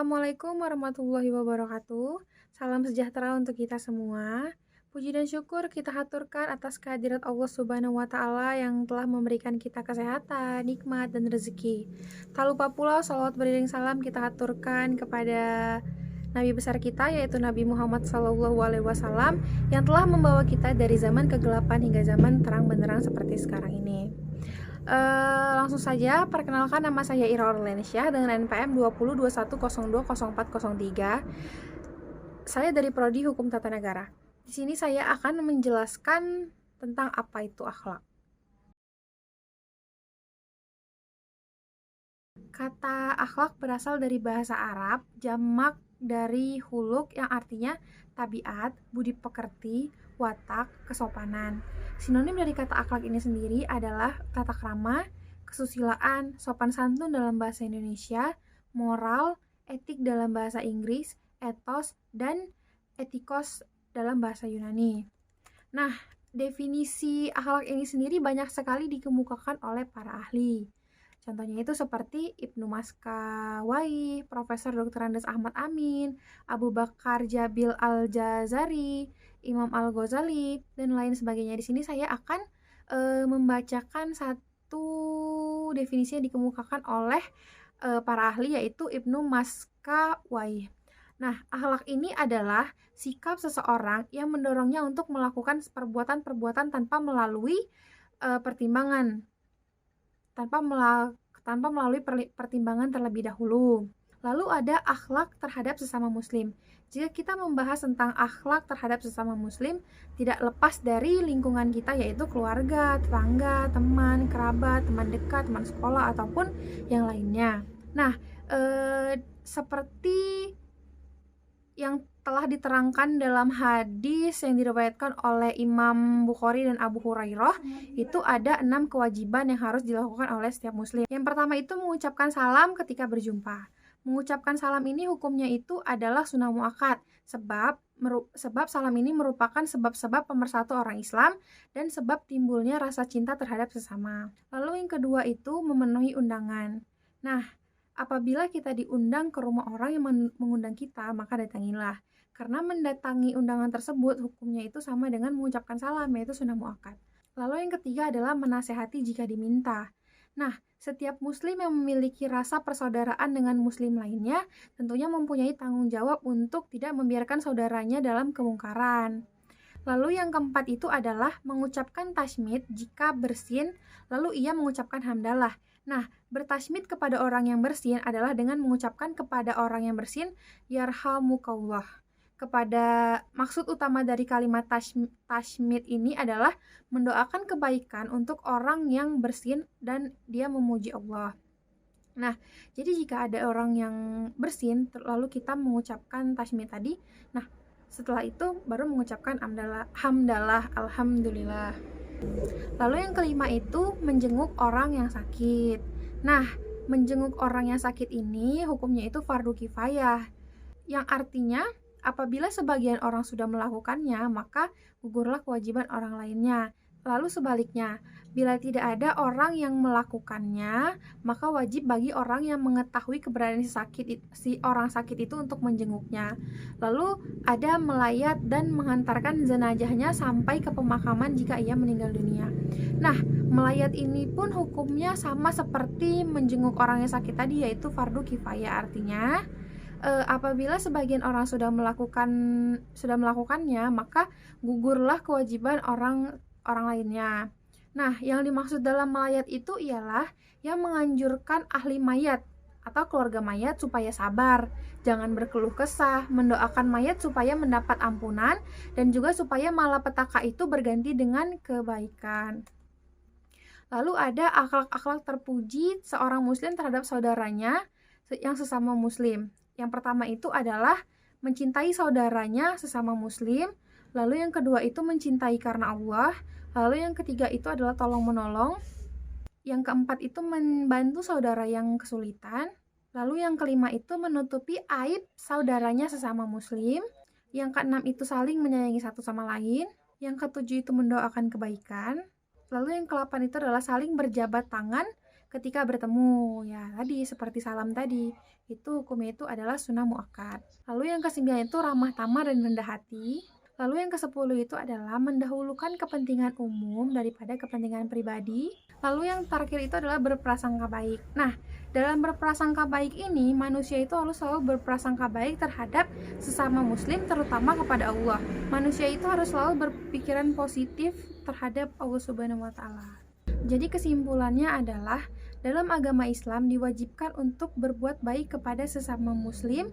Assalamualaikum warahmatullahi wabarakatuh. Salam sejahtera untuk kita semua. Puji dan syukur kita haturkan atas kehadirat Allah Subhanahu wa Ta'ala yang telah memberikan kita kesehatan, nikmat, dan rezeki. Tak lupa pula salawat beriring salam kita haturkan kepada Nabi besar kita, yaitu Nabi Muhammad SAW, yang telah membawa kita dari zaman kegelapan hingga zaman terang benderang seperti sekarang ini. Langsung saja, perkenalkan, nama saya Ira Orlensyah dengan NPM 2021020403. Saya dari Prodi Hukum Tata Negara. Di sini saya akan menjelaskan tentang apa itu akhlak. Kata akhlak berasal dari bahasa Arab, jamak dari huluk yang artinya tabiat, budi pekerti, watak, kesopanan. Sinonim dari kata akhlak ini sendiri adalah tata krama, kesusilaan, sopan santun dalam bahasa Indonesia, moral, etik dalam bahasa Inggris, etos, dan etikos dalam bahasa Yunani. Nah, definisi akhlak ini sendiri banyak sekali dikemukakan oleh para ahli. Contohnya itu seperti Ibnu Maskawai, Profesor Dr. Andes Ahmad Amin, Abu Bakar Jabil Al-Jazari, Imam Al-Ghazali, dan lain sebagainya. Di sini saya akan membacakan satu definisi yang dikemukakan oleh para ahli, yaitu Ibnu Maskawai. Nah, akhlak ini adalah sikap seseorang yang mendorongnya untuk melakukan perbuatan-perbuatan tanpa melalui pertimbangan, tanpa melalui pertimbangan terlebih dahulu. Lalu ada akhlak terhadap sesama muslim. Jika kita membahas tentang akhlak terhadap sesama muslim, tidak lepas dari lingkungan kita, yaitu keluarga, tetangga, teman, kerabat, teman dekat, teman sekolah, ataupun yang lainnya. Nah, seperti yang telah diterangkan dalam hadis yang diriwayatkan oleh Imam Bukhari dan Abu Hurairah, itu ada 6 kewajiban yang harus dilakukan oleh setiap muslim. Yang pertama itu mengucapkan salam ketika berjumpa. Mengucapkan salam ini hukumnya itu adalah sunnah muakkad, sebab salam ini merupakan sebab-sebab pemersatu orang Islam dan sebab timbulnya rasa cinta terhadap sesama. Lalu yang kedua itu memenuhi undangan. Nah, apabila kita diundang ke rumah orang yang mengundang kita, maka datangilah. Karena mendatangi undangan tersebut hukumnya itu sama dengan mengucapkan salam, yaitu sunnah muakkad. Lalu yang ketiga adalah menasehati jika diminta. Nah, setiap muslim yang memiliki rasa persaudaraan dengan muslim lainnya tentunya mempunyai tanggung jawab untuk tidak membiarkan saudaranya dalam kemungkaran. Lalu yang keempat itu adalah mengucapkan tasmid jika bersin, lalu ia mengucapkan hamdalah. Nah, bertasmid kepada orang yang bersin adalah dengan mengucapkan kepada orang yang bersin, yarhamukallah. Maksud utama dari kalimat tasmid ini adalah mendoakan kebaikan untuk orang yang bersin dan dia memuji Allah. Nah, jadi jika ada orang yang bersin, lalu kita mengucapkan tasmid tadi, nah, setelah itu baru mengucapkan hamdalah, alhamdulillah. Lalu yang kelima itu menjenguk orang yang sakit. Nah, menjenguk orang yang sakit ini hukumnya itu fardu kifayah, yang artinya apabila sebagian orang sudah melakukannya, maka gugurlah kewajiban orang lainnya. Lalu sebaliknya, bila tidak ada orang yang melakukannya, maka wajib bagi orang yang mengetahui keberadaan si orang sakit itu untuk menjenguknya. Lalu ada melayat dan menghantarkan jenazahnya sampai ke pemakaman jika ia meninggal dunia. Nah, melayat ini pun hukumnya sama seperti menjenguk orang yang sakit tadi, yaitu fardu kifayah. Artinya apabila sebagian orang sudah melakukannya, maka gugurlah kewajiban orang lainnya. Nah, yang dimaksud dalam melayat itu ialah yang menganjurkan ahli mayat atau keluarga mayat supaya sabar, jangan berkeluh kesah, mendoakan mayat supaya mendapat ampunan, dan juga supaya malapetaka itu berganti dengan kebaikan. Lalu ada akhlak-akhlak terpuji seorang muslim terhadap saudaranya yang sesama muslim. Yang pertama itu adalah mencintai saudaranya sesama muslim. Lalu yang kedua itu mencintai karena Allah. Lalu yang ketiga itu adalah tolong menolong. Yang keempat itu membantu saudara yang kesulitan. Lalu yang kelima itu menutupi aib saudaranya sesama muslim. Yang keenam itu saling menyayangi satu sama lain. Yang ketujuh itu mendoakan kebaikan. Lalu yang ke-8 itu adalah saling berjabat tangan ketika bertemu. Ya, tadi seperti salam tadi, itu hukumnya itu adalah sunnah muakkad. Lalu yang ke-9 itu ramah tamah dan rendah hati. Lalu yang ke-10 itu adalah mendahulukan kepentingan umum daripada kepentingan pribadi. Lalu yang terakhir itu adalah berprasangka baik. Nah, dalam berprasangka baik ini, manusia itu harus selalu berprasangka baik terhadap sesama muslim, terutama kepada Allah. Manusia itu harus selalu berpikiran positif terhadap Allah Subhanahu wa Ta'ala. Jadi kesimpulannya adalah dalam agama Islam diwajibkan untuk berbuat baik kepada sesama muslim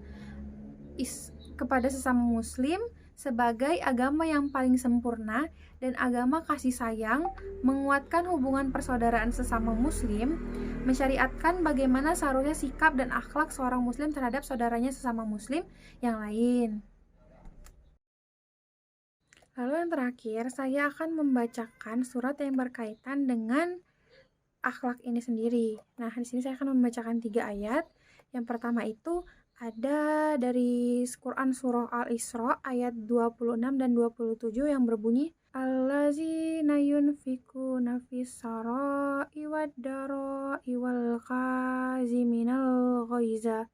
sebagai agama yang paling sempurna dan agama kasih sayang, menguatkan hubungan persaudaraan sesama muslim, mensyariatkan bagaimana seharusnya sikap dan akhlak seorang muslim terhadap saudaranya sesama muslim yang lain. Lalu yang terakhir, saya akan membacakan surat yang berkaitan dengan akhlak ini sendiri. Nah, di sini saya akan membacakan 3 ayat. Yang pertama itu ada dari Quran surah Al-Isra ayat 26 dan 27 yang berbunyi allazina yunfikuna fis-sarai wad-darai wal qaziminal ghaiza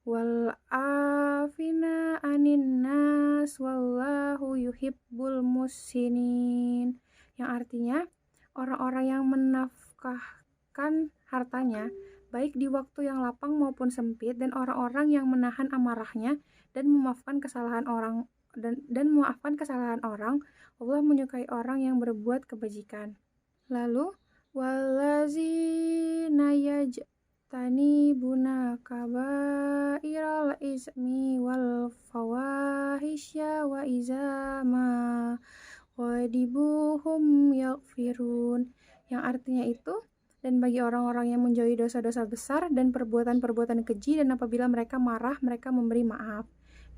wal afina anin nas wallahu yuhibbul muhsinin, yang artinya orang-orang yang menafkahkan hartanya baik di waktu yang lapang maupun sempit, dan orang-orang yang menahan amarahnya dan memaafkan kesalahan orang Allah menyukai orang yang berbuat kebajikan. Lalu wallazina tanibuna kabairal ismi wal fawahisya wa izama wadibuhum yaghfirun, yang artinya itu, dan bagi orang-orang yang menjauhi dosa-dosa besar dan perbuatan-perbuatan keji, dan apabila mereka marah mereka memberi maaf.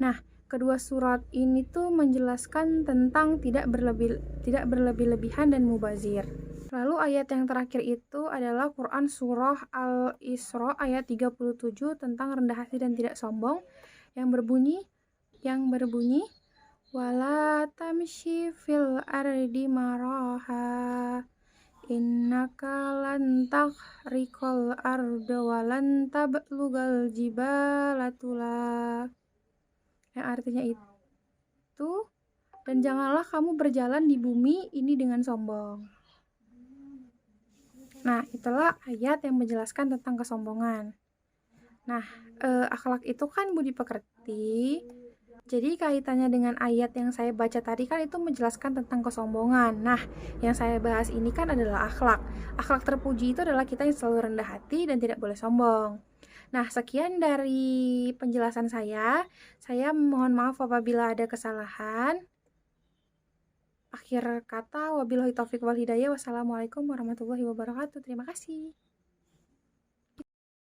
Nah, kedua surat ini tuh menjelaskan tentang tidak berlebih-lebihan dan mubazir. Lalu ayat yang terakhir itu adalah Quran surah Al-Isra ayat 37 tentang rendah hati dan tidak sombong, yang berbunyi wala tamshi fil ardi maraha innaka lan takhriqal arda wa lan tablugal jibala tula, yang artinya itu, dan janganlah kamu berjalan di bumi ini dengan sombong. Nah, itulah ayat yang menjelaskan tentang kesombongan. Nah, akhlak itu kan budi pekerti. Jadi kaitannya dengan ayat yang saya baca tadi kan itu menjelaskan tentang kesombongan. Nah, yang saya bahas ini kan adalah akhlak. Akhlak terpuji itu adalah kita yang selalu rendah hati dan tidak boleh sombong. Nah, sekian dari penjelasan saya. Saya mohon maaf apabila ada kesalahan. Akhir kata, wabillahi taufiq wal hidayah. Wassalamualaikum warahmatullahi wabarakatuh. Terima kasih.